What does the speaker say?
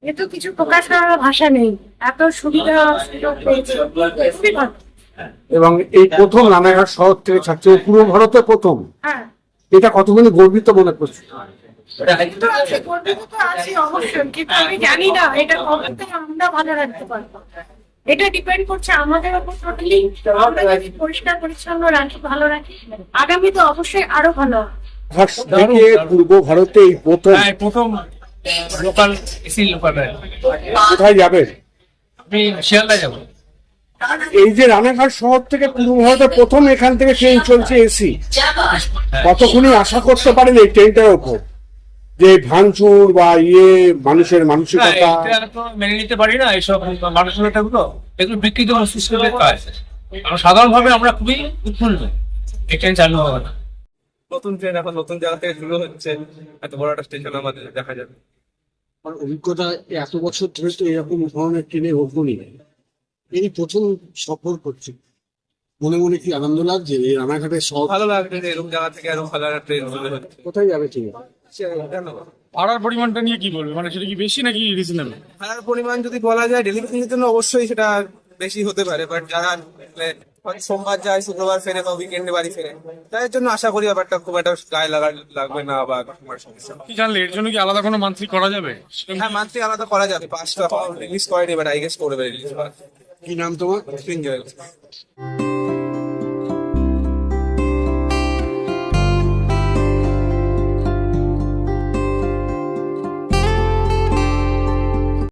এ তো কিছু প্রকাশ করার ভাষা নেই, এত সুবিধা সুযোগ পেয়েছে, খুবই ভালো। এবং এই প্রথম রানাঘাট শহর থেকে ছাড়ছে, পুরো ভারতে প্রথম। হ্যাঁ, এটা কতখানি গর্বিত মনে করছে? তো আছে, গর্বিত তো আছি অবশ্যই, কিন্তু আমি জানি না এটা কবে থেকে আমরা ভালো রাখতে পারবো। এটা ডিপেন্ড করছে আমাদের উপর টোটালি। আমরা যদি পরিষ্কার পরিচ্ছন্ন রাখি, ভালো রাখি, আগামী তো অবশ্যই আরো ভালো হবে। রানাঘাট থেকে পূর্ব ভারতে এই প্রথম। হ্যাঁ, প্রথম লোকাল এসি লোকাল রেল। কোথায় যাবেন? আমি শিয়ালদা যাবো। এই যে রানাঘাট শহর থেকে পূর্ব ভারতে প্রথম এখান থেকে ট্রেন চলছে এসি, কতক্ষণই আশা করতে পারেন এই ট্রেনটার উপর যে ভাঙচুর বা মানুষের না, মানসিকতা? এটা তো মেনে নিতে পারি না এইসব মানসিকতা গুলো। এগুলো বিকৃত মস্তিষ্কের কাজ। সাধারণ ভাবে আমরা খুবই উৎফুল্ল এই ট্রেন চালু হবে না। নতুন ট্রেন এখন নতুন জায়গা থেকে শুরু হচ্ছে, এত বড় একটা স্টেশন আমাদের দেখা যাবে। আমার অভিজ্ঞতা এত বছর ধরে তো এরকম ধরনের ট্রেনে ওঠুনি, এই প্রথম সফর করছি। মনে মনে কি আনন্দ লাগছে এই রানাঘাটের শহর? ভালো লাগছে যে এরকম জায়গা থেকে এরকম ভালো একটা ট্রেন শুরু হচ্ছে। কোথায় যাবে ঠিক? কেন ভাড়ার পরিমাণটা নিয়ে কি বলবে, মানে সেটা কি বেশি নাকি রিজনেবল? ভাড়ার পরিমাণ যদি বলা যায় ডেলিভারির জন্য অবশ্যই সেটা বেশি হতে পারে, বাট যারা হয়তো সোমবার যায় শুক্রবার ফেরে বা উইকেন্ডে বাড়ি ফেরে, তাদের জন্য আশা করি ব্যাপারটা খুব একটা গায়ে লাগবে না বা কোনো সমস্যা। কি জানলে এর জন্য কি আলাদা কোনো মান্থলি করা যাবে? হ্যাঁ, মান্থলি আলাদা করা যাবে, 5টা রিলিজ করেনি, বাট আই গেস করবে রিলিজ। কি নাম তোমার? এনজয়